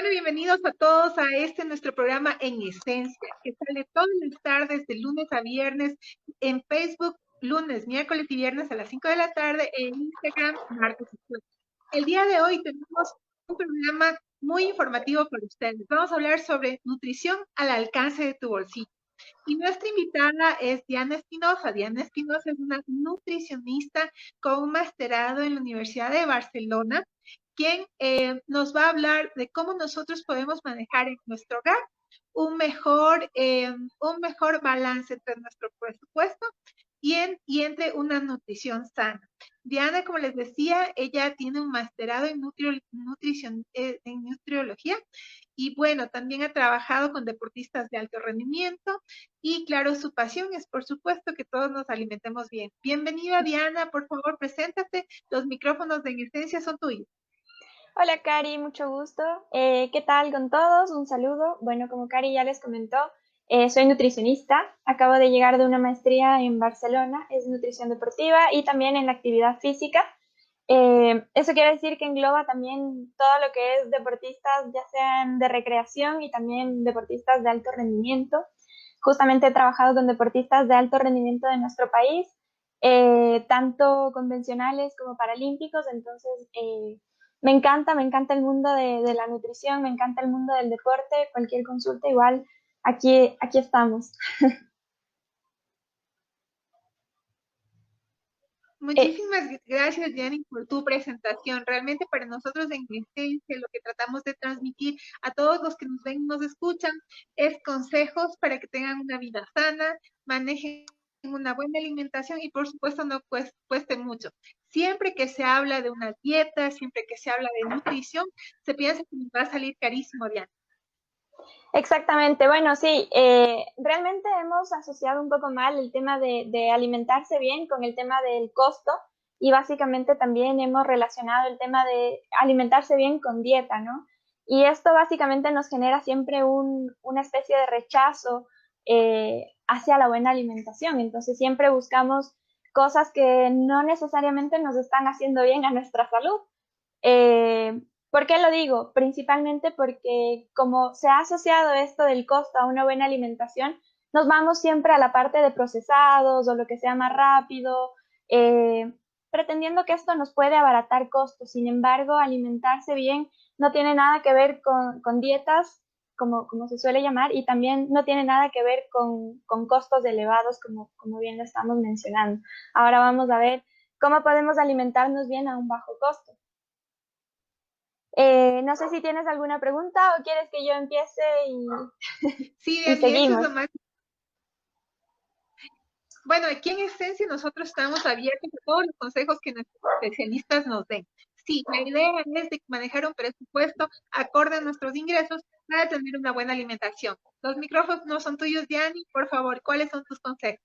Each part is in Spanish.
Bienvenidos a todos a este nuestro programa En Esencia, que sale todas las tardes de lunes a viernes en Facebook, lunes, miércoles y viernes a las 5 de la tarde, en Instagram, martes y jueves. El día de hoy tenemos un programa muy informativo para ustedes. Vamos a hablar sobre nutrición al alcance de tu bolsillo. Y nuestra invitada es Diana Espinosa. Diana Espinosa es una nutricionista con un masterado en la Universidad de Barcelona, quien nos va a hablar de cómo nosotros podemos manejar en nuestro hogar un mejor balance entre nuestro presupuesto y entre una nutrición sana. Diana, como les decía, ella tiene un masterado en nutriología y bueno, también ha trabajado con deportistas de alto rendimiento y claro, su pasión es por supuesto que todos nos alimentemos bien. Bienvenida Diana, por favor, preséntate. Los micrófonos de En Esencia son tuyos. Hola Cari, mucho gusto. ¿Qué tal con todos? Un saludo. Bueno, como Cari ya les comentó, soy nutricionista. Acabo de llegar de una maestría en Barcelona, es nutrición deportiva y también en la actividad física. Eso quiere decir que engloba también todo lo que es deportistas, ya sean de recreación y también deportistas de alto rendimiento. Justamente he trabajado con deportistas de alto rendimiento de nuestro país, tanto convencionales como paralímpicos, entonces me encanta el mundo de la nutrición, me encanta el mundo del deporte, cualquier consulta igual, aquí estamos. Eh, Muchísimas gracias, Jenny, por tu presentación. Realmente para nosotros en Esencia lo que tratamos de transmitir a todos los que nos ven y nos escuchan es consejos para que tengan una vida sana, manejen una buena alimentación y por supuesto no cueste mucho. Siempre que se habla de una dieta, siempre que se habla de nutrición, se piensa que nos va a salir carísimo, Diana. Exactamente, bueno, sí, realmente hemos asociado un poco mal el tema de alimentarse bien con el tema del costo y básicamente también hemos relacionado el tema de alimentarse bien con dieta, ¿no? Y esto básicamente nos genera siempre una especie de rechazo hacia la buena alimentación, entonces siempre buscamos cosas que no necesariamente nos están haciendo bien a nuestra salud. Eh, ¿Por qué lo digo? Principalmente porque como se ha asociado esto del costo a una buena alimentación, nos vamos siempre a la parte de procesados o lo que sea más rápido, eh, pretendiendo que esto nos puede abaratar costos. Sin embargo, alimentarse bien no tiene nada que ver con dietas, como se suele llamar, y también no tiene nada que ver con costos elevados, como bien lo estamos mencionando. Ahora vamos a ver cómo podemos alimentarnos bien a un bajo costo. No sé si tienes alguna pregunta o quieres que yo empiece Sí, y Diana, y eso es seguimos. lo más. Bueno, aquí en Esencia nosotros estamos abiertos a todos los consejos que nuestros especialistas nos den. Sí, la idea es de manejar un presupuesto acorde a nuestros ingresos para tener una buena alimentación. Los micrófonos no son tuyos, Diani. Por favor, ¿cuáles son tus consejos?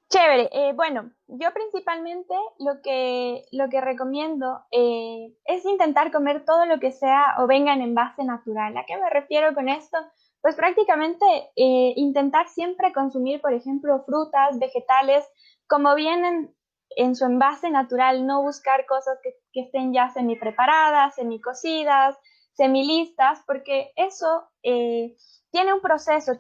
Chévere. Bueno, yo principalmente lo que recomiendo es intentar comer todo lo que sea o venga en envase natural. ¿A qué me refiero con esto? Pues prácticamente intentar siempre consumir, por ejemplo, frutas, vegetales, como vienen en su envase natural, no buscar cosas que estén ya semi preparadas, semi cocidas, semi listas, porque eso tiene un proceso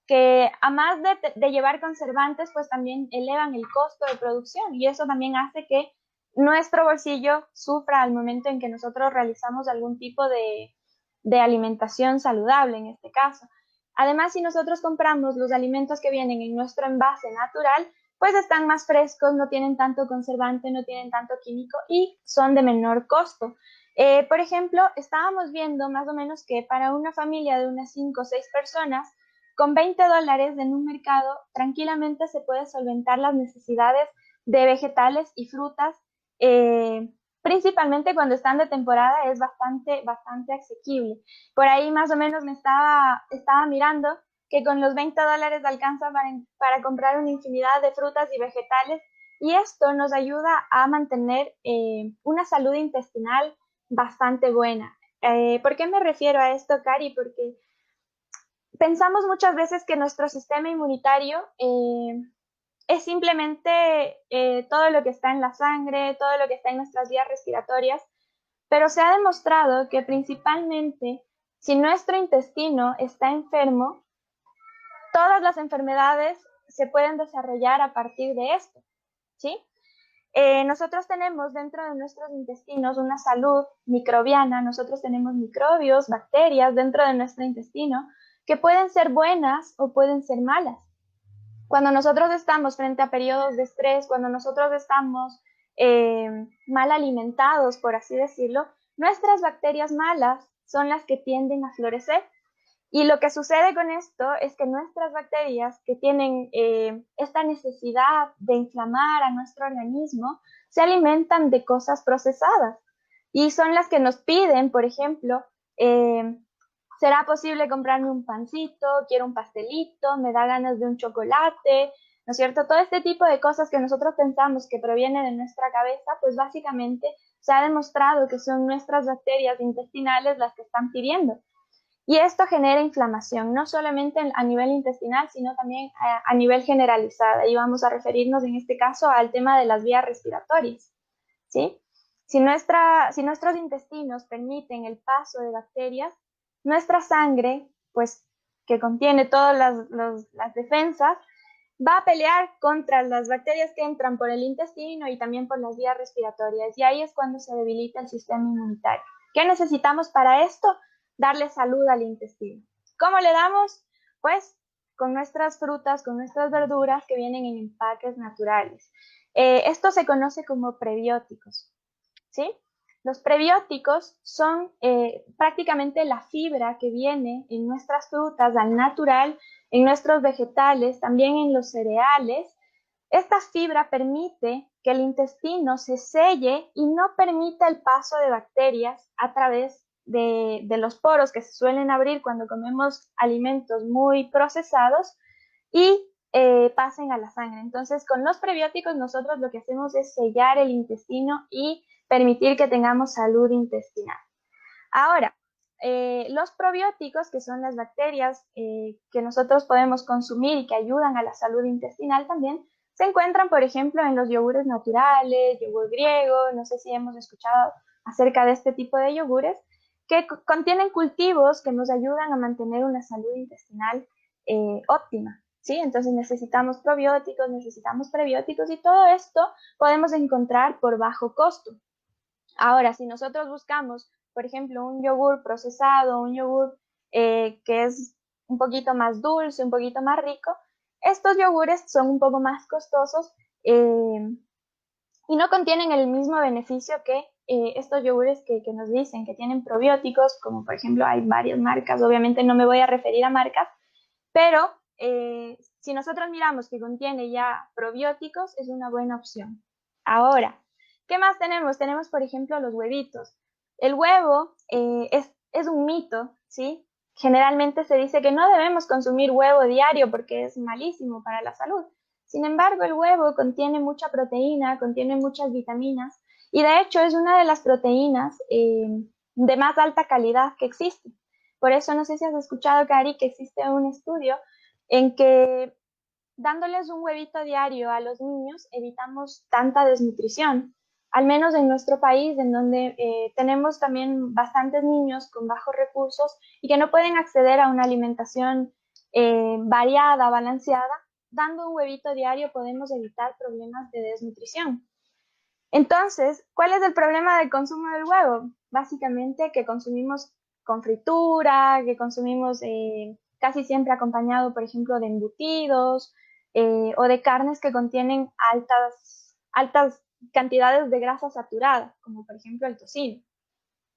que a más de llevar conservantes, pues también elevan el costo de producción y eso también hace que nuestro bolsillo sufra al momento en que nosotros realizamos algún tipo de alimentación saludable en este caso. Además, si nosotros compramos los alimentos que vienen en nuestro envase natural, pues están más frescos, no tienen tanto conservante, no tienen tanto químico y son de menor costo. Por ejemplo, estábamos viendo más o menos que para una familia de unas 5 o 6 personas, con $20 en un mercado, tranquilamente se puede solventar las necesidades de vegetales y frutas, principalmente cuando están de temporada, es bastante asequible. Por ahí más o menos estaba mirando que con los $20 alcanza para comprar una infinidad de frutas y vegetales y esto nos ayuda a mantener una salud intestinal bastante buena. ¿Por qué me refiero a esto, Cari? Porque pensamos muchas veces que nuestro sistema inmunitario es simplemente todo lo que está en la sangre, todo lo que está en nuestras vías respiratorias, pero se ha demostrado que principalmente Si nuestro intestino está enfermo, todas las enfermedades se pueden desarrollar a partir de esto, ¿sí? Nosotros tenemos dentro de nuestros intestinos una salud microbiana, nosotros tenemos microbios, bacterias dentro de nuestro intestino que pueden ser buenas o pueden ser malas. Cuando nosotros estamos frente a periodos de estrés, cuando nosotros estamos mal alimentados, por así decirlo, nuestras bacterias malas son las que tienden a florecer. Y lo que sucede con esto es que nuestras bacterias que tienen esta necesidad de inflamar a nuestro organismo se alimentan de cosas procesadas y son las que nos piden, por ejemplo, ¿será posible comprarme un pancito? Quiero un pastelito, me da ganas de un chocolate, ¿no es cierto? Todo este tipo de cosas que nosotros pensamos que proviene de nuestra cabeza, pues básicamente se ha demostrado que son nuestras bacterias intestinales las que están pidiendo. Y esto genera inflamación, no solamente a nivel intestinal, sino también a nivel generalizado. Y vamos a referirnos en este caso al tema de las vías respiratorias, ¿sí? Si nuestros intestinos permiten el paso de bacterias, nuestra sangre, pues que contiene todas las defensas, va a pelear contra las bacterias que entran por el intestino y también por las vías respiratorias. Y ahí es cuando se debilita el sistema inmunitario. ¿Qué necesitamos para esto? Darle salud al intestino. ¿Cómo le damos? Pues con nuestras frutas, con nuestras verduras que vienen en empaques naturales. Esto se conoce como prebióticos, ¿sí? Los prebióticos son prácticamente la fibra que viene en nuestras frutas al natural, en nuestros vegetales, también en los cereales. Esta fibra permite que el intestino se selle y no permita el paso de bacterias a través de los poros que se suelen abrir cuando comemos alimentos muy procesados y pasen a la sangre. Entonces, con los prebióticos nosotros lo que hacemos es sellar el intestino y permitir que tengamos salud intestinal. Ahora, los probióticos, que son las bacterias que nosotros podemos consumir y que ayudan a la salud intestinal también, se encuentran, por ejemplo, en los yogures naturales, yogur griego, no sé si hemos escuchado acerca de este tipo de yogures, que contienen cultivos que nos ayudan a mantener una salud intestinal óptima, ¿sí? Entonces necesitamos probióticos, necesitamos prebióticos y todo esto podemos encontrar por bajo costo. Ahora, si nosotros buscamos, por ejemplo, un yogur procesado, un yogur que es un poquito más dulce, un poquito más rico, estos yogures son un poco más costosos y no contienen el mismo beneficio que estos yogures que nos dicen que tienen probióticos, como por ejemplo hay varias marcas, obviamente no me voy a referir a marcas, pero si nosotros miramos que contiene ya probióticos, es una buena opción. Ahora, ¿qué más tenemos? Tenemos, por ejemplo, los huevitos. El huevo es un mito, ¿sí? Generalmente se dice que no debemos consumir huevo diario porque es malísimo para la salud. Sin embargo, el huevo contiene mucha proteína, contiene muchas vitaminas y de hecho es una de las proteínas de más alta calidad que existe. Por eso no sé si has escuchado, Cari, que existe un estudio en que dándoles un huevito diario a los niños evitamos tanta desnutrición, al menos en nuestro país, en donde tenemos también bastantes niños con bajos recursos y que no pueden acceder a una alimentación variada, balanceada. Dando un huevito diario podemos evitar problemas de desnutrición. Entonces, ¿cuál es el problema del consumo del huevo? Básicamente que consumimos con fritura, que consumimos casi siempre acompañado, por ejemplo, de embutidos o de carnes que contienen altas cantidades de grasa saturada, como por ejemplo el tocino.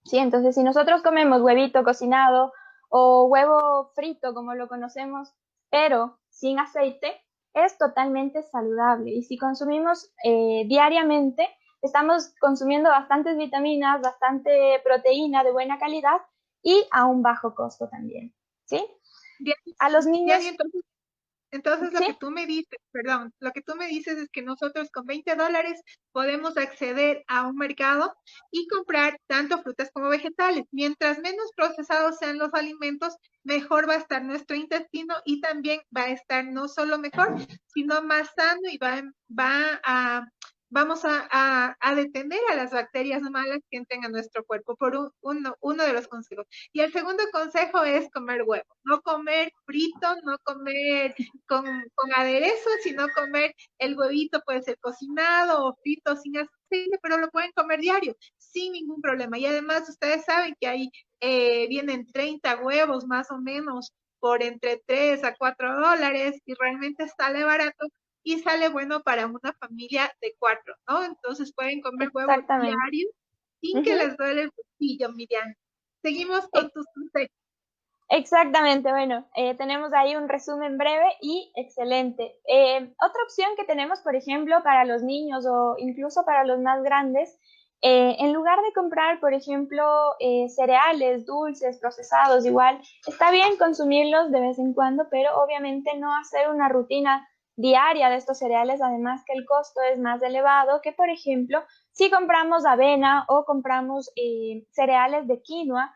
¿Sí? Entonces, si nosotros comemos huevito cocinado o huevo frito, como lo conocemos, pero sin aceite, es totalmente saludable. Y si consumimos diariamente, estamos consumiendo bastantes vitaminas, bastante proteína de buena calidad y a un bajo costo también. ¿Sí? A los niños. Diana, entonces, lo ¿Sí? que tú me dices, perdón, lo que tú me dices es que nosotros con $20 podemos acceder a un mercado y comprar tanto frutas como vegetales. Mientras menos procesados sean los alimentos, mejor va a estar nuestro intestino y también va a estar no solo mejor, sino más sano y va vamos a detener a las bacterias malas que entren a nuestro cuerpo, por uno de los consejos. Y el segundo consejo es comer huevo, no comer frito, no comer con aderezo, sino comer el huevito, puede ser cocinado o frito sin aceite, pero lo pueden comer diario, sin ningún problema. Y además ustedes saben que ahí vienen 30 huevos más o menos por entre 3 a 4 dólares y realmente sale barato y sale bueno para una familia de 4, ¿no? Entonces pueden comer huevo Exactamente. diario sin que Ujú. les duele el bolsillo, Miriam. Seguimos con tus consejos. Exactamente, bueno, tenemos ahí un resumen breve y excelente. Otra opción que tenemos, por ejemplo, para los niños o incluso para los más grandes, en lugar de comprar, por ejemplo, cereales, dulces, procesados, igual, está bien consumirlos de vez en cuando, pero obviamente no hacer una rutina diaria de estos cereales, además que el costo es más elevado que, por ejemplo, si compramos avena o compramos cereales de quinoa.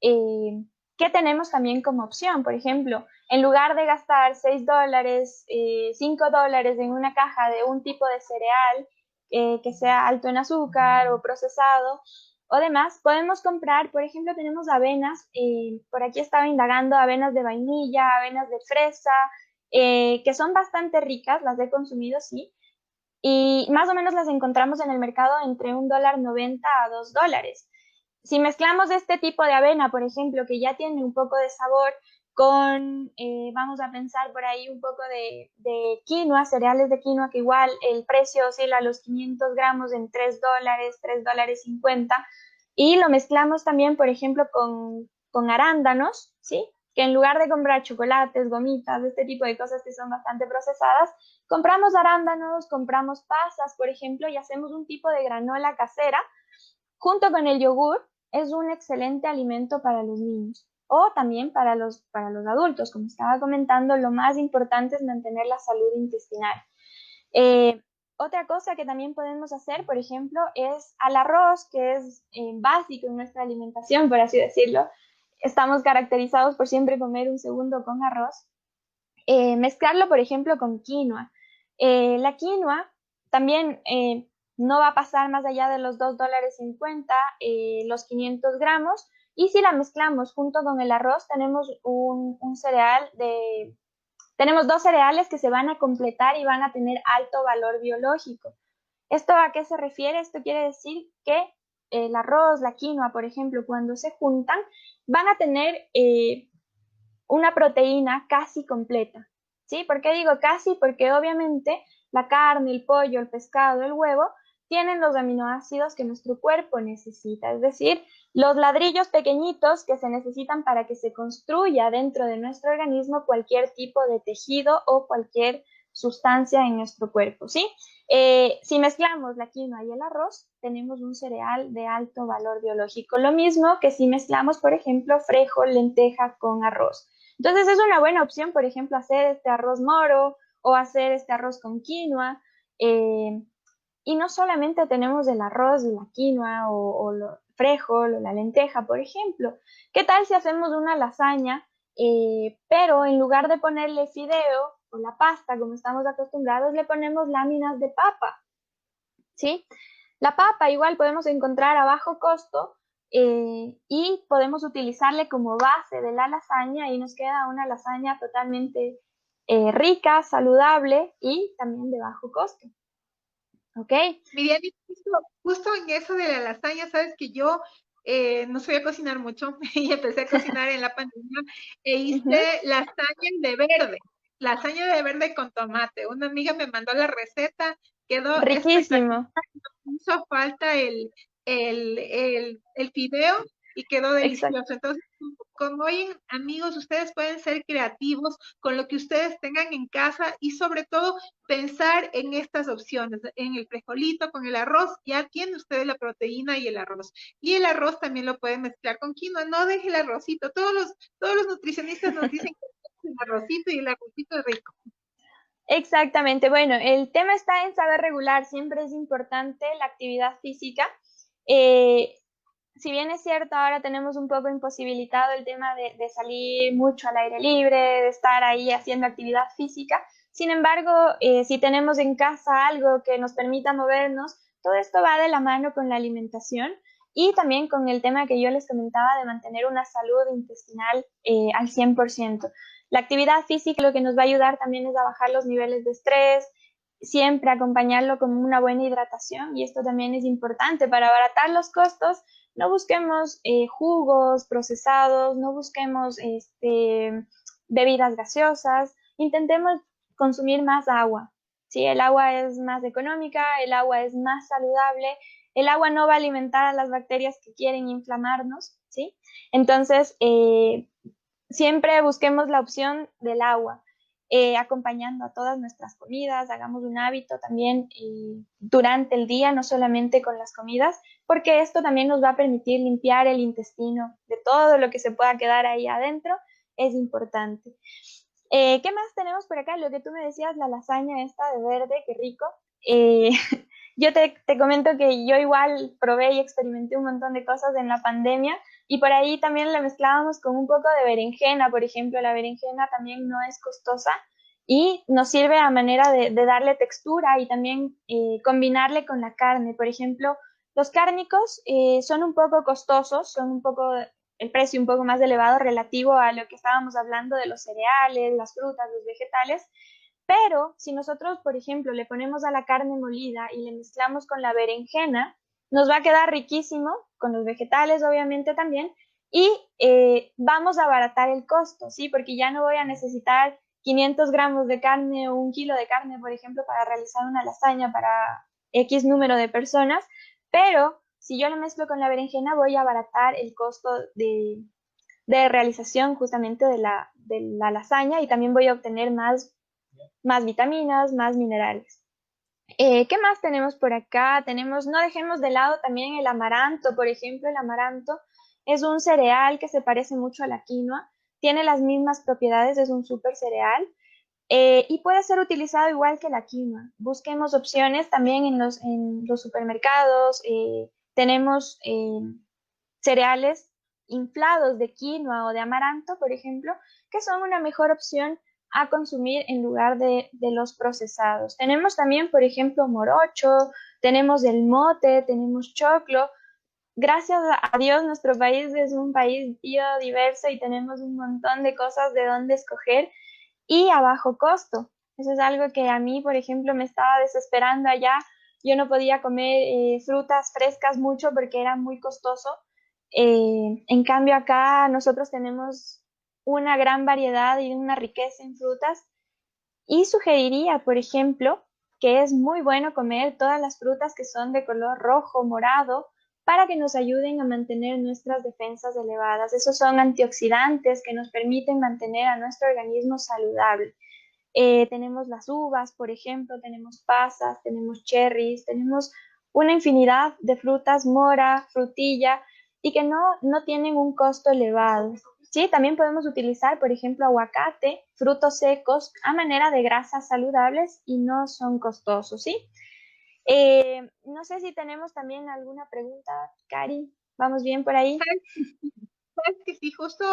eh, ¿Qué tenemos también como opción? Por ejemplo, en lugar de gastar 6 dólares, 5 dólares en una caja de un tipo de cereal que sea alto en azúcar o procesado o demás, podemos comprar, por ejemplo, tenemos avenas, por aquí estaba indagando, avenas de vainilla, avenas de fresa, que son bastante ricas, las he consumido, sí, y más o menos las encontramos en el mercado entre $1.90 a $2. Si mezclamos este tipo de avena, por ejemplo, que ya tiene un poco de sabor, con, vamos a pensar por ahí un poco de quinoa, cereales de quinoa, que igual el precio oscila a los 500 gramos en 3 dólares, 3 dólares 50, y lo mezclamos también, por ejemplo, con arándanos, ¿sí? Que en lugar de comprar chocolates, gomitas, este tipo de cosas que son bastante procesadas, compramos arándanos, compramos pasas, por ejemplo, y hacemos un tipo de granola casera junto con el yogur. Es un excelente alimento para los niños o también para los adultos. Como estaba comentando, lo más importante es mantener la salud intestinal. Eh, Otra cosa que también podemos hacer, por ejemplo, es al arroz, que es básico en nuestra alimentación, por así decirlo. Estamos caracterizados por siempre comer un segundo con arroz. Mezclarlo, por ejemplo, con quinoa. La quinoa también no va a pasar más allá de los 2 dólares 50, los 500 gramos. Y si la mezclamos junto con el arroz, tenemos un cereal tenemos dos cereales que se van a completar y van a tener alto valor biológico. ¿Esto a qué se refiere? Esto quiere decir que el arroz, la quinoa, por ejemplo, cuando se juntan, van a tener una proteína casi completa. ¿Sí? ¿Por qué digo casi? Porque obviamente la carne, el pollo, el pescado, el huevo tienen los aminoácidos que nuestro cuerpo necesita, es decir, los ladrillos pequeñitos que se necesitan para que se construya dentro de nuestro organismo cualquier tipo de tejido o cualquier sustancia en nuestro cuerpo, ¿sí? Si mezclamos la quinoa y el arroz, tenemos un cereal de alto valor biológico. Lo mismo que si mezclamos, por ejemplo, frijol, lenteja con arroz. Entonces es una buena opción, por ejemplo, hacer este arroz moro o hacer este arroz con quinoa. eh, y no solamente tenemos el arroz y la quinoa o el frijol o la lenteja, por ejemplo. ¿Qué tal si hacemos una lasaña, pero en lugar de ponerle fideo o la pasta como estamos acostumbrados, le ponemos láminas de papa? ¿Sí? La papa igual podemos encontrar a bajo costo y podemos utilizarle como base de la lasaña y nos queda una lasaña totalmente rica, saludable y también de bajo costo. ¿Ok? Miriam, y justo en eso de la lasaña, sabes que yo no sabía cocinar mucho y empecé a cocinar en la pandemia e Ujú. hice lasaña de verde con tomate. Una amiga me mandó la receta, quedó espectacular, Riquísimo. hizo falta el fideo y quedó Exacto. delicioso. Entonces, como oyen, amigos, ustedes pueden ser creativos con lo que ustedes tengan en casa y sobre todo pensar en estas opciones, en el frijolito, con el arroz, ya tiene ustedes la proteína y el arroz. Y el arroz también lo pueden mezclar con quinoa, no deje el arrocito. Todos los nutricionistas nos dicen que el arrocito y el arrocito es rico. Exactamente. Bueno, el tema está en saber regular. Siempre es importante la actividad física. Eh, si bien es cierto, ahora tenemos un poco imposibilitado el tema de salir mucho al aire libre, de estar ahí haciendo actividad física, Sin embargo, si tenemos en casa algo que nos permita movernos, todo esto va de la mano con la alimentación y también con el tema que yo les comentaba de mantener una salud intestinal al 100%. La actividad física lo que nos va a ayudar también es a bajar los niveles de estrés, siempre acompañarlo con una buena hidratación y esto también es importante para abaratar los costos. No busquemos jugos procesados, no busquemos bebidas gaseosas, intentemos consumir más agua. ¿Sí? El agua es más económica, el agua es más saludable, el agua no va a alimentar a las bacterias que quieren inflamarnos, ¿sí? Entonces, siempre busquemos la opción del agua, acompañando a todas nuestras comidas, hagamos un hábito también durante el día, no solamente con las comidas, porque esto también nos va a permitir limpiar el intestino de todo lo que se pueda quedar ahí adentro, es importante. ¿Qué más tenemos por acá? Lo que tú me decías, la lasaña esta de verde, qué rico. Eh, yo te comento que yo igual probé y experimenté un montón de cosas en la pandemia y por ahí también la mezclábamos con un poco de berenjena, por ejemplo, la berenjena también no es costosa y nos sirve a manera de darle textura y también combinarle con la carne. Por ejemplo, los cárnicos son un poco costosos, son un poco el precio un poco más elevado relativo a lo que estábamos hablando de los cereales, las frutas, los vegetales, pero si nosotros, por ejemplo, le ponemos a la carne molida y le mezclamos con la berenjena, nos va a quedar riquísimo, con los vegetales obviamente también, y vamos a abaratar el costo, ¿sí? Porque ya no voy a necesitar 500 gramos de carne o 1 kilo de carne, por ejemplo, para realizar una lasaña para X número de personas, pero si yo lo mezclo con la berenjena voy a abaratar el costo de realización justamente de la lasaña y también voy a obtener más vitaminas, más minerales. ¿Qué más tenemos por acá? No dejemos de lado también el amaranto, por ejemplo, el amaranto es un cereal que se parece mucho a la quinoa, tiene las mismas propiedades, es un súper cereal y puede ser utilizado igual que la quinoa. Busquemos opciones también en los supermercados, tenemos cereales inflados de quinoa o de amaranto, por ejemplo, que son una mejor opción a consumir en lugar de los procesados. Tenemos también, por ejemplo, morocho, tenemos el mote, tenemos choclo. Gracias a Dios, nuestro país es un país biodiverso y tenemos un montón de cosas de dónde escoger y a bajo costo. Eso es algo que a mí, por ejemplo, me estaba desesperando allá. Yo no podía comer frutas frescas mucho porque era muy costoso. En cambio, acá nosotros tenemos una gran variedad y una riqueza en frutas y sugeriría, por ejemplo, que es muy bueno comer todas las frutas que son de color rojo, morado, para que nos ayuden a mantener nuestras defensas elevadas. Esos son antioxidantes que nos permiten mantener a nuestro organismo saludable. Tenemos las uvas, por ejemplo, tenemos pasas, tenemos cherries, tenemos una infinidad de frutas, mora, frutilla, y que no tienen un costo elevado. Sí, también podemos utilizar, por ejemplo, aguacate, frutos secos, a manera de grasas saludables y no son costosos, ¿sí? No sé si tenemos también alguna pregunta, Cari. ¿Vamos bien por ahí? Sabes que sí, justo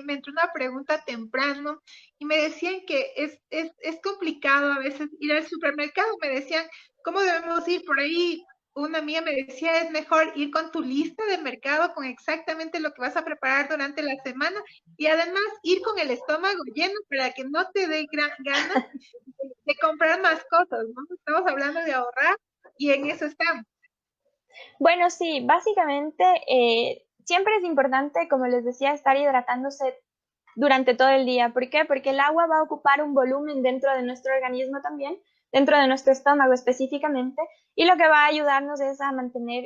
me entró una pregunta temprano y me decían que es complicado a veces ir al supermercado. Me decían, ¿cómo debemos ir por ahí? Una amiga me decía, es mejor ir con tu lista de mercado, con exactamente lo que vas a preparar durante la semana y además ir con el estómago lleno para que no te dé ganas de comprar más cosas, ¿no? Estamos hablando de ahorrar y en eso estamos. Bueno, sí, básicamente siempre es importante, como les decía, estar hidratándose durante todo el día. ¿Por qué? Porque el agua va a ocupar un volumen dentro de nuestro organismo también, dentro de nuestro estómago específicamente, y lo que va a ayudarnos es a mantener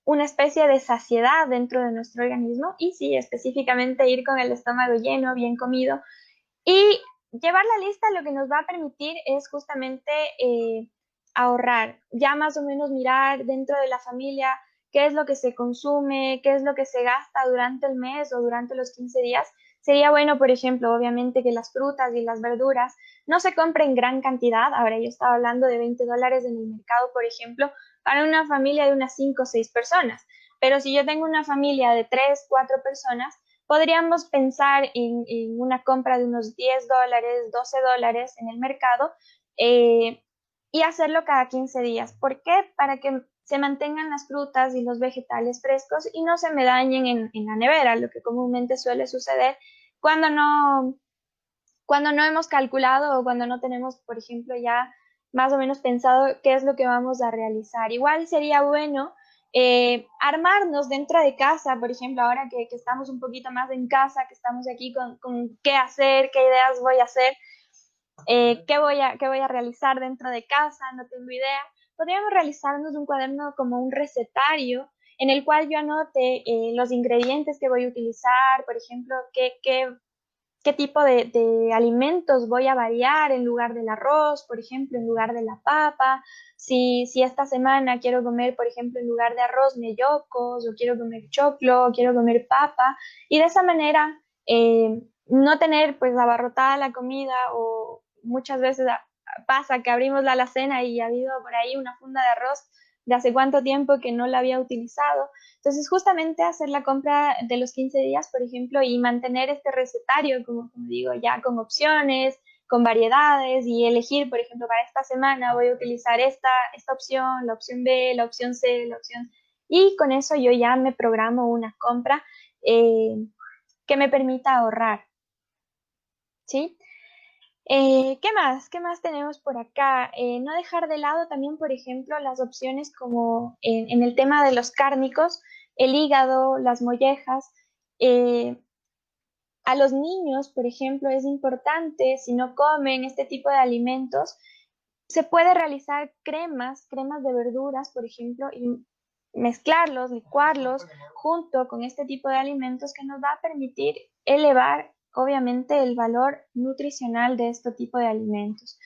una especie de saciedad dentro de nuestro organismo y sí, específicamente ir con el estómago lleno, bien comido. Y llevar la lista lo que nos va a permitir es justamente ahorrar, ya más o menos mirar dentro de la familia qué es lo que se consume, qué es lo que se gasta durante el mes o durante los 15 días. Sería bueno, por ejemplo, obviamente que las frutas y las verduras no se compren en gran cantidad. Ahora yo estaba hablando de $20 en el mercado, por ejemplo, para una familia de unas 5 o 6 personas. Pero si yo tengo una familia de 3, 4 personas, podríamos pensar en una compra de unos $10, $12 en el mercado, eh, y hacerlo cada 15 días. ¿Por qué? Para que se mantengan las frutas y los vegetales frescos y no se me dañen en la nevera, lo que comúnmente suele suceder cuando cuando no hemos calculado o cuando no tenemos, por ejemplo, ya más o menos pensado qué es lo que vamos a realizar. Igual sería bueno armarnos dentro de casa, por ejemplo, ahora que estamos un poquito más en casa, que estamos aquí con qué hacer, qué ideas voy a hacer, qué voy a realizar dentro de casa, no tengo idea. Podríamos realizarnos un cuaderno como un recetario en el cual yo anote los ingredientes que voy a utilizar, por ejemplo, qué tipo de alimentos voy a variar en lugar del arroz, por ejemplo, en lugar de la papa. Si esta semana quiero comer, por ejemplo, en lugar de arroz, mellocos, o quiero comer choclo, o quiero comer papa. Y de esa manera, no tener pues abarrotada la comida, o muchas veces pasa que abrimos la alacena y ha habido por ahí una funda de arroz de hace cuánto tiempo que no la había utilizado. Entonces, justamente hacer la compra de los 15 días, por ejemplo, y mantener este recetario, como digo, ya con opciones, con variedades, y elegir, por ejemplo, para esta semana voy a utilizar esta opción, la opción B, la opción C, la opción... Y con eso yo ya me programo una compra eh, que me permita ahorrar, ¿sí? ¿Qué más? ¿Qué más tenemos por acá? No dejar de lado también, por ejemplo, las opciones como en el tema de los cárnicos, el hígado, las mollejas. Eh, a los niños, por ejemplo, es importante, si no comen este tipo de alimentos, se puede realizar cremas de verduras, por ejemplo, y mezclarlos, licuarlos junto con este tipo de alimentos que nos va a permitir elevar, obviamente, el valor nutricional de este tipo de alimentos.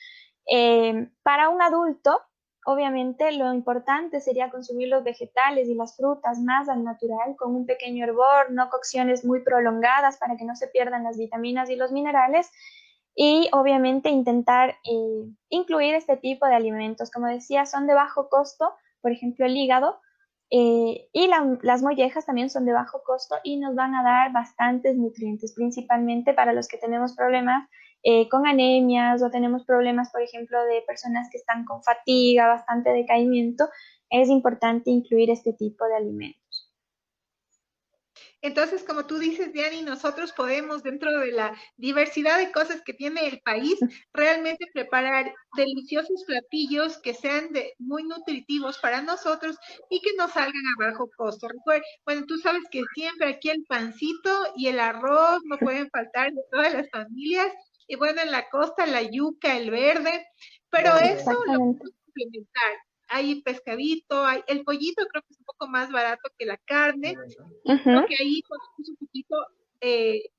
Para un adulto, obviamente, lo importante sería consumir los vegetales y las frutas más al natural, con un pequeño hervor, no cocciones muy prolongadas para que no se pierdan las vitaminas y los minerales, y obviamente intentar incluir este tipo de alimentos. Como decía, son de bajo costo, por ejemplo el hígado, y las mollejas también son de bajo costo y nos van a dar bastantes nutrientes, principalmente para los que tenemos problemas con anemias, o tenemos problemas, por ejemplo, de personas que están con fatiga, bastante decaimiento. Es importante incluir este tipo de alimentos. Entonces, como tú dices, Diani, nosotros podemos, dentro de la diversidad de cosas que tiene el país, realmente preparar deliciosos platillos que sean muy nutritivos para nosotros y que nos salgan a bajo costo. Bueno, tú sabes que siempre aquí el pancito y el arroz no pueden faltar de todas las familias. Y bueno, en la costa la yuca, el verde, pero eso lo Exactamente. podemos complementar. Hay pescadito, el pollito creo que es un poco más barato que la carne, creo Ujú. que ahí podemos un poquito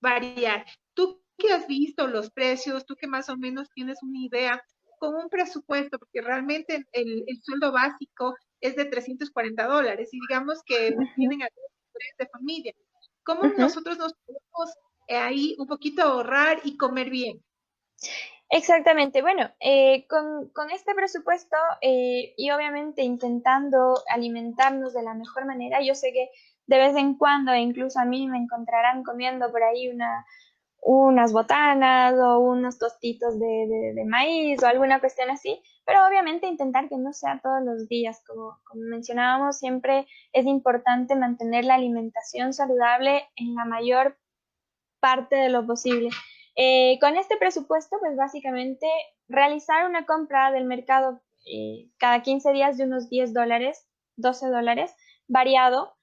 variar. Tú que has visto los precios, tú que más o menos tienes una idea, con un presupuesto, porque realmente el sueldo básico es de $340 y digamos que Ujú. tienen a tres de familia. ¿Cómo Ujú. nosotros nos podemos ahí un poquito ahorrar y comer bien? Exactamente. Bueno, con este presupuesto y obviamente intentando alimentarnos de la mejor manera, yo sé que de vez en cuando, e incluso a mí me encontrarán comiendo por ahí unas botanas o unos tostitos de maíz o alguna cuestión así, pero obviamente intentar que no sea todos los días. Como mencionábamos, siempre es importante mantener la alimentación saludable en la mayor parte de lo posible. Con este presupuesto, pues básicamente realizar una compra del mercado cada 15 días de unos $10, $12, variado.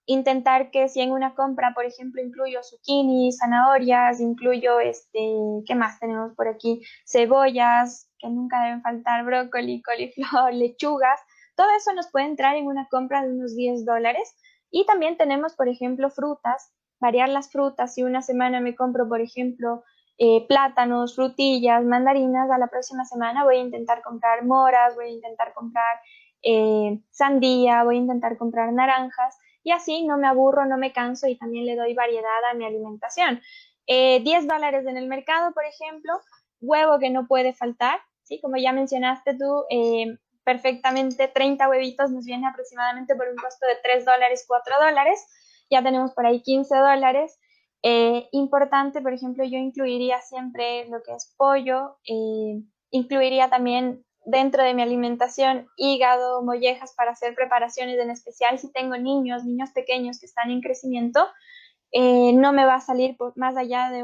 Intentar que si en una compra, por ejemplo, incluyo zucchini, zanahorias, incluyo ¿qué más tenemos por aquí? Cebollas, que nunca deben faltar, brócoli, coliflor, lechugas. Todo eso nos puede entrar en una compra de unos $10. Y también tenemos, por ejemplo, frutas, variar las frutas. Si una semana me compro, por ejemplo, plátanos, frutillas, mandarinas, a la próxima semana voy a intentar comprar moras, voy a intentar comprar sandía, voy a intentar comprar naranjas, y así no me aburro, no me canso, y también le doy variedad a mi alimentación. $10 en el mercado, por ejemplo, huevo que no puede faltar, ¿sí? Como ya mencionaste tú, perfectamente 30 huevitos nos viene aproximadamente por un costo de $3, $4. ya tenemos por ahí $15. Importante, por ejemplo, yo incluiría siempre lo que es pollo, incluiría también dentro de mi alimentación hígado, mollejas para hacer preparaciones, en especial si tengo niños pequeños que están en crecimiento. No me va a salir más allá de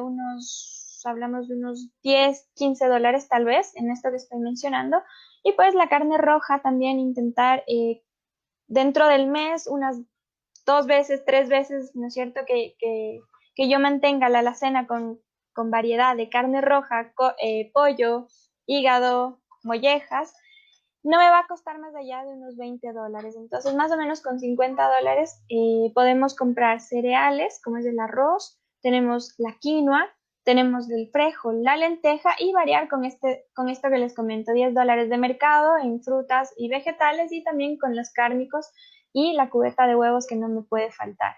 hablamos de unos $10, $15 tal vez en esto que estoy mencionando. Y pues la carne roja también intentar dentro del mes unas 2 veces, 3 veces, ¿no es cierto? Que yo mantenga la alacena con variedad de carne roja, pollo, hígado, mollejas, no me va a costar más allá de unos $20. Entonces, más o menos con $50 podemos comprar cereales, como es el arroz, tenemos la quinoa, tenemos el frijol, la lenteja y variar con esto que les comento, $10 de mercado en frutas y vegetales y también con los cárnicos y la cubeta de huevos que no me puede faltar.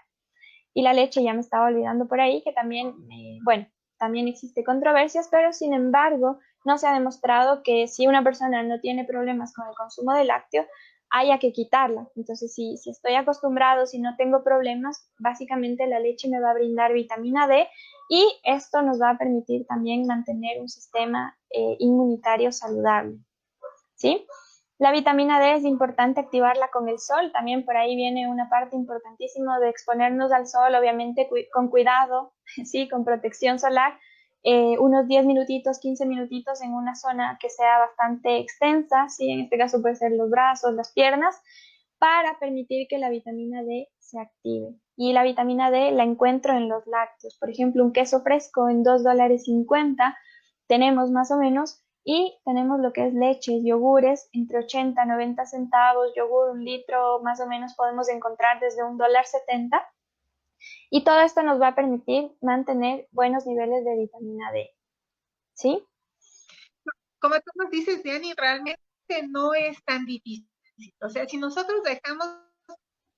Y la leche ya me estaba olvidando por ahí, que también, bueno, también existe controversias, pero sin embargo, no se ha demostrado que si una persona no tiene problemas con el consumo de lácteo, haya que quitarla. Entonces, si estoy acostumbrado, si no tengo problemas, básicamente la leche me va a brindar vitamina D y esto nos va a permitir también mantener un sistema inmunitario saludable. ¿Sí? La vitamina D es importante activarla con el sol, también por ahí viene una parte importantísima de exponernos al sol, obviamente con cuidado, ¿sí? Con protección solar, unos 10 minutitos, 15 minutitos en una zona que sea bastante extensa, ¿sí? En este caso puede ser los brazos, las piernas, para permitir que la vitamina D se active. Y la vitamina D la encuentro en los lácteos, por ejemplo, un queso fresco en $2.50 tenemos más o menos. Y tenemos lo que es leches, yogures, entre 80 y 90 centavos, yogur, 1 litro, más o menos podemos encontrar desde $1.70. Y todo esto nos va a permitir mantener buenos niveles de vitamina D. ¿Sí? Como tú nos dices, Diany, realmente no es tan difícil. O sea, si nosotros dejamos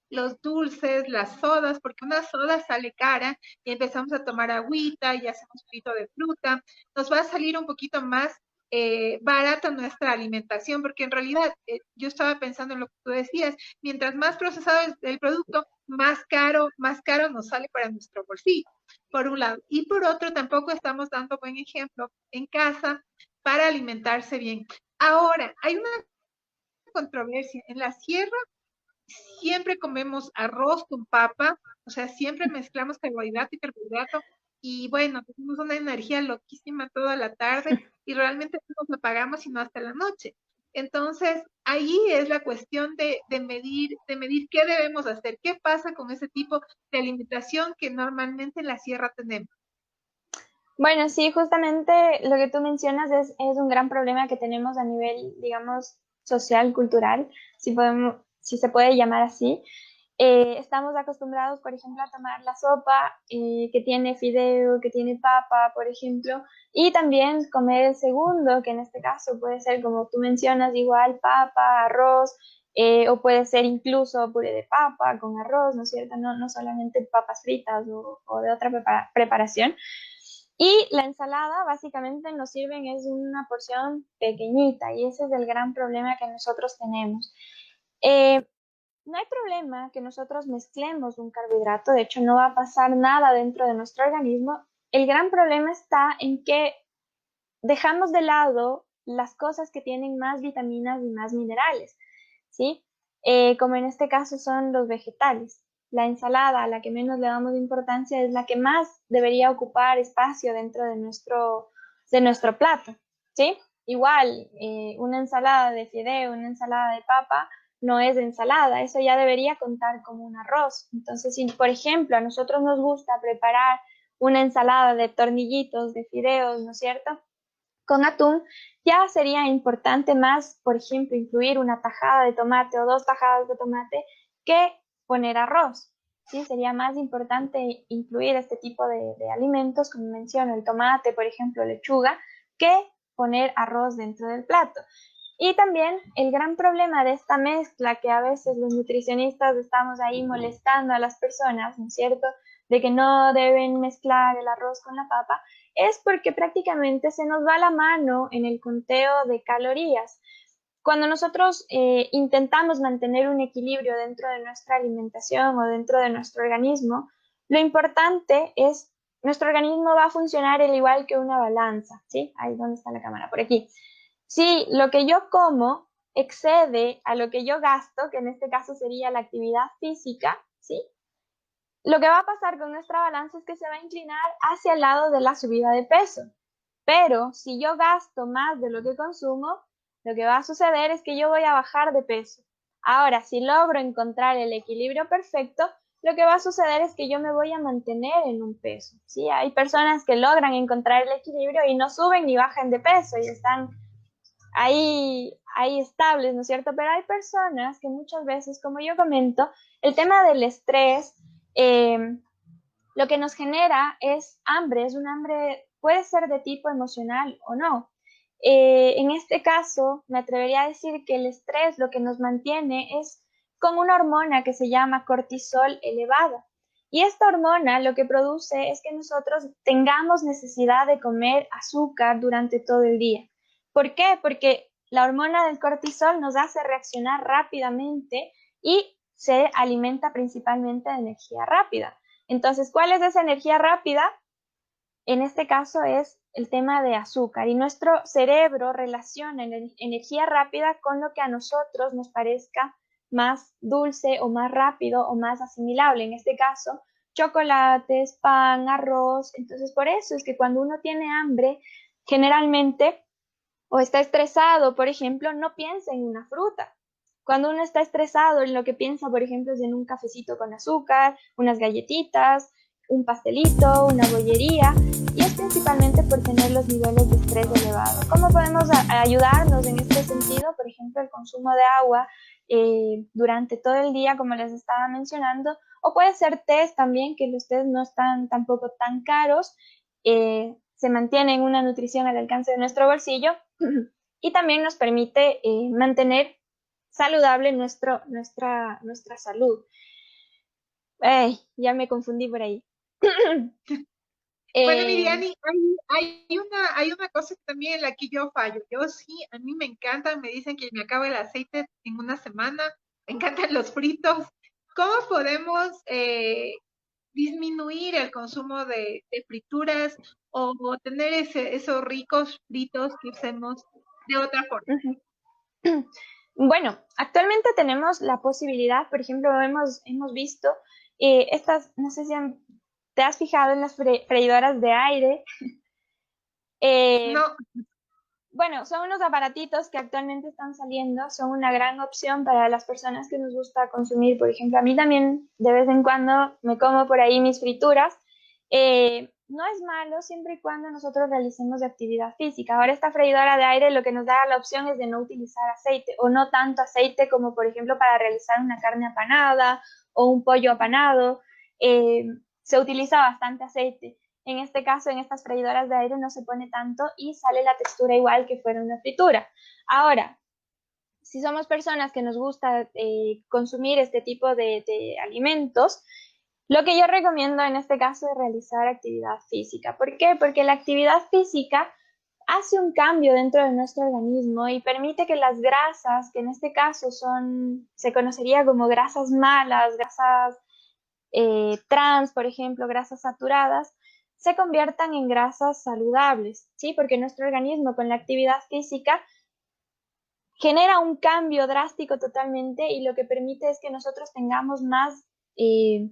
los dulces, las sodas, porque una soda sale cara y empezamos a tomar agüita y hacemos juguito de fruta, nos va a salir un poquito más barata nuestra alimentación, porque en realidad yo estaba pensando en lo que tú decías, mientras más procesado es el producto, más caro nos sale para nuestro bolsillo, por un lado. Y por otro, tampoco estamos dando buen ejemplo en casa para alimentarse bien. Ahora, hay una controversia. En la sierra siempre comemos arroz con papa, o sea, siempre mezclamos carbohidrato y carbohidrato, y bueno, tenemos una energía loquísima toda la tarde y realmente no nos apagamos sino hasta la noche. Entonces, ahí es la cuestión de medir qué debemos hacer, qué pasa con ese tipo de alimentación que normalmente en la sierra tenemos. Bueno, sí, justamente lo que tú mencionas es un gran problema que tenemos a nivel, digamos, social, cultural, si se puede llamar así. Estamos acostumbrados, por ejemplo, a tomar la sopa que tiene fideo, que tiene papa, por ejemplo, y también comer el segundo, que en este caso puede ser, como tú mencionas, igual papa, arroz, o puede ser incluso puré de papa con arroz, ¿no es cierto? No solamente papas fritas o de otra preparación. Y la ensalada básicamente nos sirven es una porción pequeñita y ese es el gran problema que nosotros tenemos. Eh, no hay problema que nosotros mezclemos un carbohidrato, de hecho no va a pasar nada dentro de nuestro organismo. El gran problema está en que dejamos de lado las cosas que tienen más vitaminas y más minerales, ¿sí? Como en este caso son los vegetales. La ensalada, a la que menos le damos importancia, es la que más debería ocupar espacio dentro de nuestro plato, ¿sí? Igual, una ensalada de fideo, una ensalada de papa, no es ensalada, eso ya debería contar como un arroz. Entonces, si por ejemplo a nosotros nos gusta preparar una ensalada de tornillitos, de fideos, ¿no es cierto? Con atún, ya sería importante más, por ejemplo, incluir una tajada de tomate o 2 tajadas de tomate que poner arroz. ¿Sí? Sería más importante incluir este tipo de alimentos, como menciono, el tomate, por ejemplo, lechuga, que poner arroz dentro del plato. Y también el gran problema de esta mezcla que a veces los nutricionistas estamos ahí molestando a las personas, ¿no es cierto? De que no deben mezclar el arroz con la papa, es porque prácticamente se nos va la mano en el conteo de calorías. cuando nosotros intentamos mantener un equilibrio dentro de nuestra alimentación o dentro de nuestro organismo, lo importante es, nuestro organismo va a funcionar al igual que una balanza, ¿sí? Ahí, ¿dónde está la cámara? Por aquí. Si lo que yo como excede a lo que yo gasto, que en este caso sería la actividad física, ¿sí? Lo que va a pasar con nuestra balanza es que se va a inclinar hacia el lado de la subida de peso. Pero si yo gasto más de lo que consumo, lo que va a suceder es que yo voy a bajar de peso. Ahora, si logro encontrar el equilibrio perfecto, lo que va a suceder es que yo me voy a mantener en un peso. ¿Sí? Hay personas que logran encontrar el equilibrio y no suben ni bajan de peso y están ahí estables, ¿no es cierto? Pero hay personas que muchas veces, como yo comento, el tema del estrés, eh, lo que nos genera es hambre, es un hambre, puede ser de tipo emocional o no. En este caso, me atrevería a decir que el estrés lo que nos mantiene es con una hormona que se llama cortisol elevada. Y esta hormona lo que produce es que nosotros tengamos necesidad de comer azúcar durante todo el día. ¿Por qué? Porque la hormona del cortisol nos hace reaccionar rápidamente y se alimenta principalmente de energía rápida. Entonces, ¿cuál es esa energía rápida? En este caso es el tema de azúcar y nuestro cerebro relaciona energía rápida con lo que a nosotros nos parezca más dulce o más rápido o más asimilable. En este caso, chocolates, pan, arroz. Entonces, por eso es que cuando uno tiene hambre, generalmente o está estresado, por ejemplo, no piensa en una fruta. Cuando uno está estresado, en lo que piensa, por ejemplo, es en un cafecito con azúcar, unas galletitas, un pastelito, una bollería, y es principalmente por tener los niveles de estrés elevados. ¿Cómo podemos ayudarnos en este sentido? Por ejemplo, el consumo de agua durante todo el día, como les estaba mencionando, o puede ser test también, que los test no están tampoco tan caros, se mantienen una nutrición al alcance de nuestro bolsillo y también nos permite mantener saludable nuestra salud. Ay, ya me confundí por ahí. Bueno, Eh, Miriani, hay una cosa también en la que yo fallo. Yo sí, a mí me encantan, me dicen que me acaba el aceite en una semana, me encantan los fritos. ¿Cómo podemos disminuir el consumo de frituras o tener esos ricos fritos que usemos de otra forma? ujú. Bueno, actualmente tenemos la posibilidad, por ejemplo, hemos visto estas, no sé si te has fijado en las freidoras de aire. Eh, No, Bueno, son unos aparatitos que actualmente están saliendo, son una gran opción para las personas que nos gusta consumir. Por ejemplo, a mí también de vez en cuando me como por ahí mis frituras. No es malo siempre y cuando nosotros realicemos de actividad física. Ahora esta freidora de aire lo que nos da la opción es de no utilizar aceite o no tanto aceite como por ejemplo para realizar una carne apanada o un pollo apanado. Eh, Se utiliza bastante aceite. En este caso, en estas freidoras de aire no se pone tanto y sale la textura igual que fuera una fritura. Ahora, si somos personas que nos gusta consumir este tipo de alimentos, lo que yo recomiendo en este caso es realizar actividad física. ¿Por qué? Porque la actividad física hace un cambio dentro de nuestro organismo y permite que las grasas, que en este caso se conocería como grasas malas, grasas trans, por ejemplo, grasas saturadas, se conviertan en grasas saludables, ¿sí? Porque nuestro organismo con la actividad física genera un cambio drástico totalmente y lo que permite es que nosotros tengamos eh,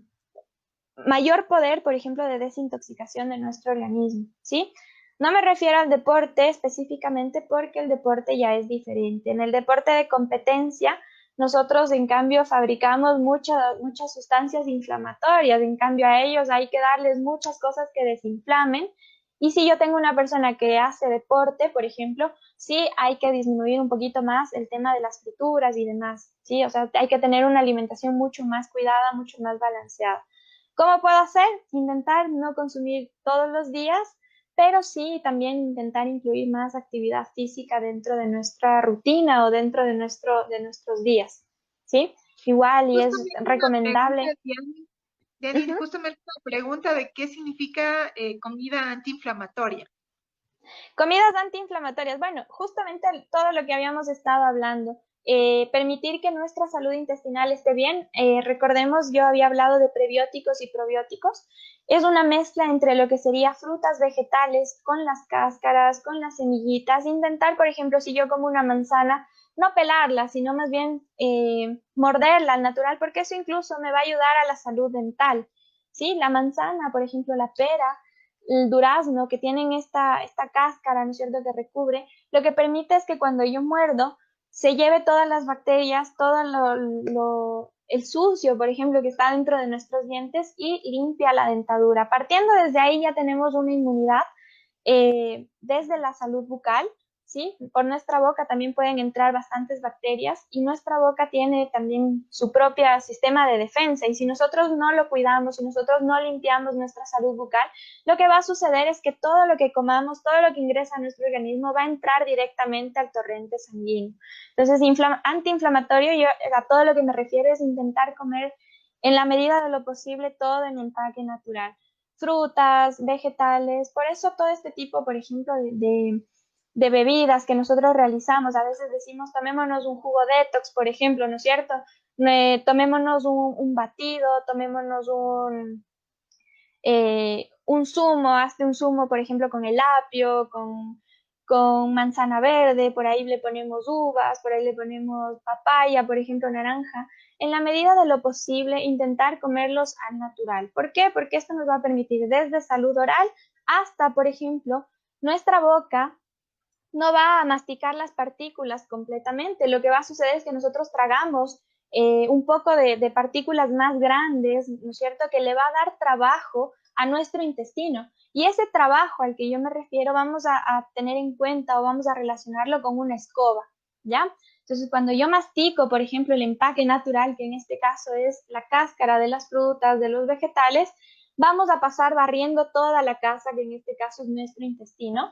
mayor poder, por ejemplo, de desintoxicación de nuestro organismo, ¿sí? No me refiero al deporte específicamente porque el deporte ya es diferente. En el deporte de competencia, nosotros en cambio fabricamos muchas sustancias inflamatorias, en cambio a ellos hay que darles muchas cosas que desinflamen. Y si yo tengo una persona que hace deporte, por ejemplo, sí hay que disminuir un poquito más el tema de las frituras y demás, ¿sí? O sea, hay que tener una alimentación mucho más cuidada, mucho más balanceada. ¿Cómo puedo hacer? Intentar no consumir todos los días, pero sí también intentar incluir más actividad física dentro de nuestra rutina o dentro de nuestros días, ¿sí? Igual y es justamente una pregunta, recomendable. Diani, Ujú. justamente una pregunta de qué significa comida antiinflamatoria. Comidas antiinflamatorias. Bueno, justamente todo lo que habíamos estado hablando. Permitir que nuestra salud intestinal esté bien. Recordemos, yo había hablado de prebióticos y probióticos. Es una mezcla entre lo que sería frutas, vegetales, con las cáscaras, con las semillitas. Intentar, por ejemplo, si yo como una manzana, no pelarla, sino más bien morderla al natural, porque eso incluso me va a ayudar a la salud dental. ¿Sí? La manzana, por ejemplo, la pera, el durazno, que tienen esta cáscara, ¿no es cierto?, que recubre, lo que permite es que cuando yo muerdo, se lleve todas las bacterias, todo el sucio, por ejemplo, que está dentro de nuestros dientes y limpia la dentadura. Partiendo desde ahí ya tenemos una inmunidad desde la salud bucal, ¿sí? Por nuestra boca también pueden entrar bastantes bacterias y nuestra boca tiene también su propio sistema de defensa y si nosotros no lo cuidamos, si nosotros no limpiamos nuestra salud bucal, lo que va a suceder es que todo lo que comamos, todo lo que ingresa a nuestro organismo va a entrar directamente al torrente sanguíneo. Entonces, antiinflamatorio, yo a todo lo que me refiero es intentar comer en la medida de lo posible todo en empaque natural. Frutas, vegetales, por eso todo este tipo, por ejemplo, de bebidas que nosotros realizamos, a veces decimos, tomémonos un jugo detox, por ejemplo, ¿no es cierto? Tomémonos un batido, tomémonos un zumo, hazte un zumo, por ejemplo, con el apio, con manzana verde, por ahí le ponemos uvas, por ahí le ponemos papaya, por ejemplo, naranja. En la medida de lo posible, intentar comerlos al natural. ¿Por qué? Porque esto nos va a permitir desde salud oral hasta, por ejemplo, nuestra boca no va a masticar las partículas completamente. Lo que va a suceder es que nosotros tragamos un poco de partículas más grandes, ¿no es cierto?, que le va a dar trabajo a nuestro intestino. Y ese trabajo al que yo me refiero vamos a tener en cuenta o vamos a relacionarlo con una escoba, ¿ya? Entonces, cuando yo mastico, por ejemplo, el empaque natural, que en este caso es la cáscara de las frutas, de los vegetales, vamos a pasar barriendo toda la casa, que en este caso es nuestro intestino,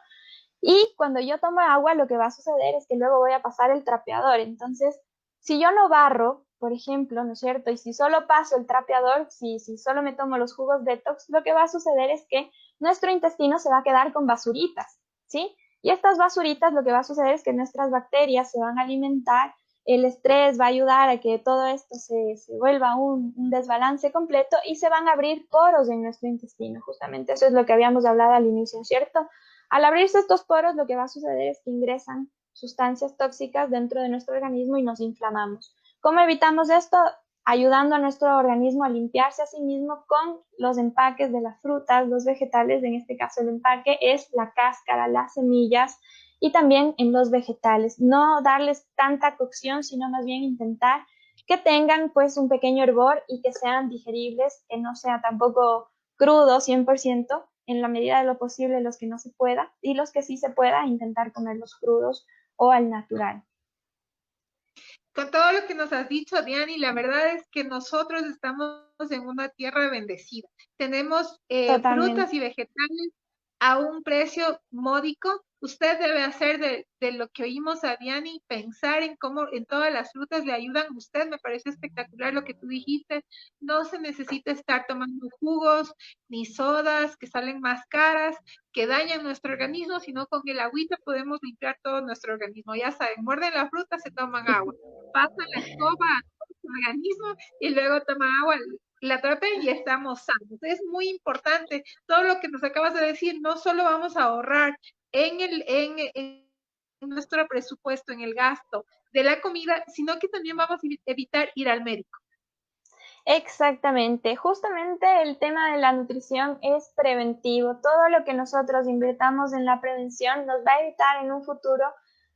y cuando yo tomo agua, lo que va a suceder es que luego voy a pasar el trapeador. Entonces, si yo no barro, por ejemplo, ¿no es cierto? Y si solo paso el trapeador, si solo me tomo los jugos detox, lo que va a suceder es que nuestro intestino se va a quedar con basuritas, ¿sí? Y estas basuritas lo que va a suceder es que nuestras bacterias se van a alimentar, el estrés va a ayudar a que todo esto se vuelva un desbalance completo y se van a abrir poros en nuestro intestino. Justamente eso es lo que habíamos hablado al inicio, ¿cierto? Al abrirse estos poros, lo que va a suceder es que ingresan sustancias tóxicas dentro de nuestro organismo y nos inflamamos. ¿Cómo evitamos esto? Ayudando a nuestro organismo a limpiarse a sí mismo con los empaques de las frutas, los vegetales, en este caso el empaque es la cáscara, las semillas y también en los vegetales. No darles tanta cocción, sino más bien intentar que tengan pues un pequeño hervor y que sean digeribles, que no sea tampoco crudo 100%, en la medida de lo posible los que no se pueda y los que sí se pueda intentar comerlos crudos o al natural. Con todo lo que nos has dicho, Diani, la verdad es que nosotros estamos en una tierra bendecida. Tenemos frutas Totalmente. y vegetales a un precio módico. Usted debe hacer de lo que oímos a Diani, pensar en cómo en todas las frutas le ayudan. Usted me parece espectacular lo que tú dijiste. No se necesita estar tomando jugos ni sodas que salen más caras, que dañan nuestro organismo, sino con el agüita podemos limpiar todo nuestro organismo. Ya saben, muerden la fruta, se toman agua, pasan la escoba a su organismo y luego toman agua, la trapen y estamos sanos. Es muy importante todo lo que nos acabas de decir. No solo vamos a ahorrar en nuestro presupuesto, en el gasto de la comida, sino que también vamos a evitar ir al médico. Exactamente. Justamente el tema de la nutrición es preventivo. Todo lo que nosotros invirtamos en la prevención nos va a evitar en un futuro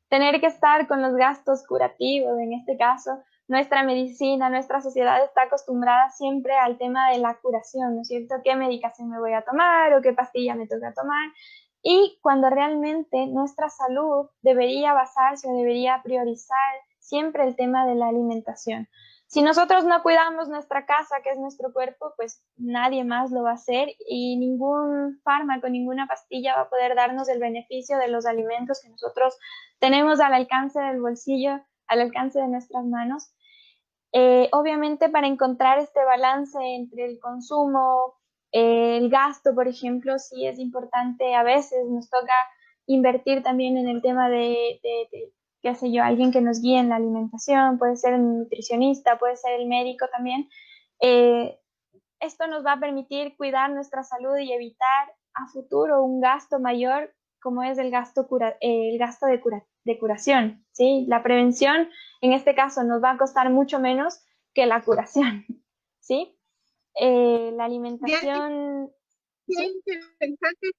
tener que estar con los gastos curativos. En este caso, nuestra medicina, nuestra sociedad está acostumbrada siempre al tema de la curación, ¿no es cierto? ¿Qué medicación me voy a tomar o qué pastilla me toca tomar? Y cuando realmente nuestra salud debería basarse o debería priorizar siempre el tema de la alimentación. Si nosotros no cuidamos nuestra casa, que es nuestro cuerpo, pues nadie más lo va a hacer y ningún fármaco, ninguna pastilla va a poder darnos el beneficio de los alimentos que nosotros tenemos al alcance del bolsillo, al alcance de nuestras manos. Obviamente para encontrar este balance entre el consumo, el gasto, por ejemplo, sí es importante, a veces nos toca invertir también en el tema de qué sé yo, alguien que nos guíe en la alimentación, puede ser el nutricionista, puede ser el médico también. Esto nos va a permitir cuidar nuestra salud y evitar a futuro un gasto mayor como es el gasto, de curación, ¿sí? La prevención, en este caso, nos va a costar mucho menos que la curación, ¿sí? La Bien, alimentación, bien ¿sí? interesante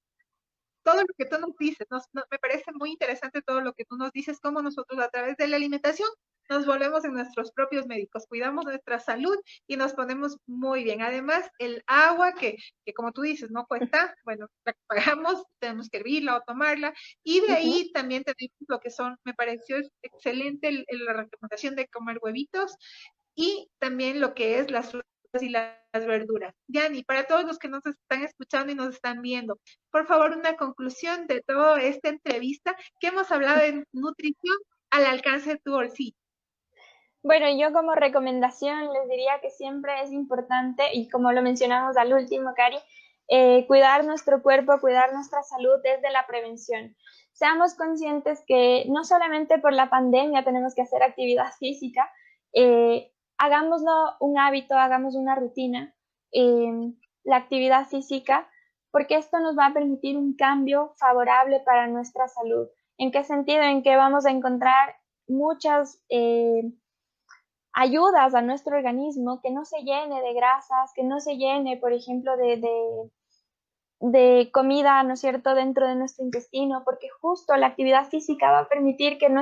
todo lo que tú nos dices. Me parece muy interesante todo lo que tú nos dices, cómo nosotros a través de la alimentación nos volvemos en nuestros propios médicos, cuidamos nuestra salud y nos ponemos muy bien. Además, el agua que como tú dices, no cuesta, bueno, la pagamos, tenemos que hervirla o tomarla. Y de Ujú. ahí también tenemos lo que son, me pareció excelente la recomendación de comer huevitos y también lo que es las frutas y las verduras. Yani, para todos los que nos están escuchando y nos están viendo, por favor, una conclusión de toda esta entrevista que hemos hablado de nutrición al alcance de tu bolsillo. Bueno, yo como recomendación les diría que siempre es importante, y como lo mencionamos al último, Cari, cuidar nuestro cuerpo, cuidar nuestra salud desde la prevención. Seamos conscientes que no solamente por la pandemia tenemos que hacer actividad física, hagámoslo un hábito, hagamos una rutina, eh, la actividad física, porque esto nos va a permitir un cambio favorable para nuestra salud. ¿En qué sentido? En que vamos a encontrar muchas ayudas a nuestro organismo, que no se llene de grasas, que no se llene, por ejemplo, de comida, ¿no es cierto?, dentro de nuestro intestino, porque justo la actividad física va a permitir que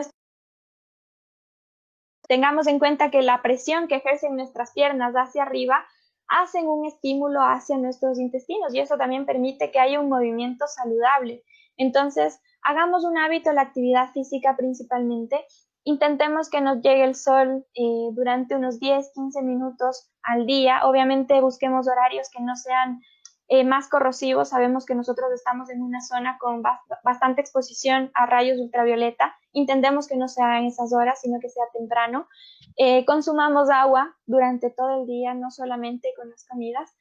tengamos en cuenta que la presión que ejercen nuestras piernas hacia arriba hacen un estímulo hacia nuestros intestinos y eso también permite que haya un movimiento saludable. Entonces, hagamos un hábito la actividad física principalmente. Intentemos que nos llegue el sol durante unos 10, 15 minutos al día. Obviamente busquemos horarios que no sean más corrosivos. Sabemos que nosotros estamos en una zona con bastante exposición a rayos ultravioleta. Intentemos que no sea en esas horas, sino que sea temprano. Consumamos agua durante todo el día, no solamente con las comidas.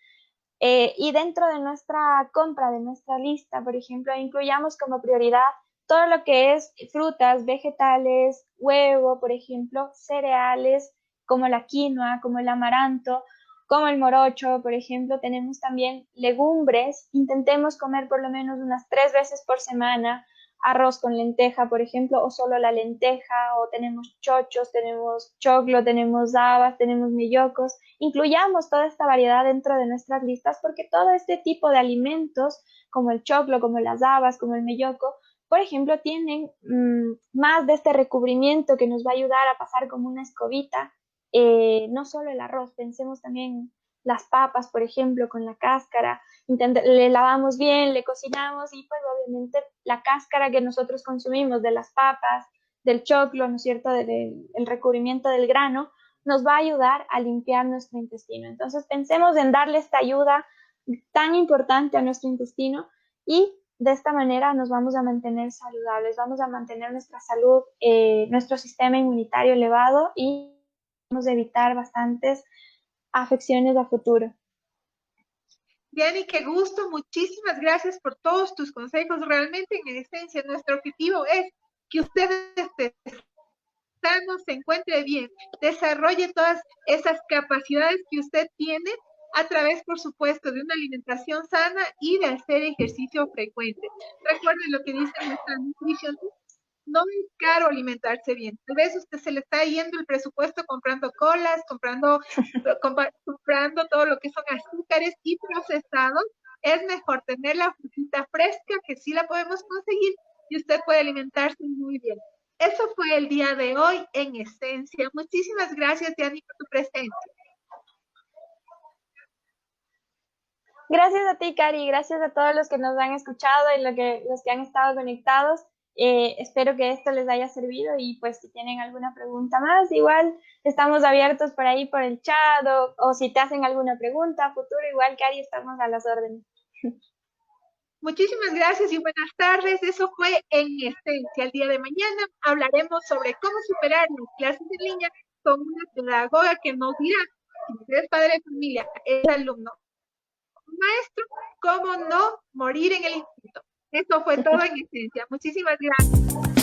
Y dentro de nuestra compra, de nuestra lista, por ejemplo, incluyamos como prioridad todo lo que es frutas, vegetales, huevo, por ejemplo, cereales como la quinoa, como el amaranto, como el morocho, por ejemplo, tenemos también legumbres. Intentemos comer por lo menos unas 3 veces por semana arroz con lenteja, por ejemplo, o solo la lenteja, o tenemos chochos, tenemos choclo, tenemos habas, tenemos mellocos. Incluyamos toda esta variedad dentro de nuestras listas porque todo este tipo de alimentos, como el choclo, como las habas, como el melloco, por ejemplo, tienen más de este recubrimiento que nos va a ayudar a pasar como una escobita. No solo el arroz, pensemos también las papas, por ejemplo, con la cáscara, le lavamos bien, le cocinamos y pues obviamente la cáscara que nosotros consumimos de las papas, del choclo, ¿no es cierto?, el recubrimiento del grano, nos va a ayudar a limpiar nuestro intestino. Entonces pensemos en darle esta ayuda tan importante a nuestro intestino y de esta manera nos vamos a mantener saludables, vamos a mantener nuestra salud, nuestro sistema inmunitario elevado y vamos a evitar bastantes afecciones a futuro. Diany, qué gusto, muchísimas gracias por todos tus consejos. Realmente, en esencia, nuestro objetivo es que ustedes esté sano, se encuentre bien, desarrolle todas esas capacidades que usted tiene a través, por supuesto, de una alimentación sana y de hacer ejercicio frecuente. Recuerden lo que dice nuestra nutricionista, no es caro alimentarse bien. Tal vez usted se le está yendo el presupuesto comprando colas, comprando todo lo que son azúcares y procesados. Es mejor tener la frutita fresca, que sí la podemos conseguir, y usted puede alimentarse muy bien. Eso fue el día de hoy en esencia. Muchísimas gracias, Diany, por tu presencia. Gracias a ti, Cari, gracias a todos los que nos han escuchado y los que han estado conectados. Espero que esto les haya servido y pues si tienen alguna pregunta más, igual estamos abiertos por ahí por el chat o si te hacen alguna pregunta a futuro, igual, Cari, estamos a las órdenes. Muchísimas gracias y buenas tardes. Eso fue en esencia. El día de mañana hablaremos sobre cómo superar las clases en línea con una pedagoga que nos dirá, si usted es padre de familia, es alumno, maestro, cómo no morir en el instituto. Eso fue todo en esencia. Muchísimas gracias.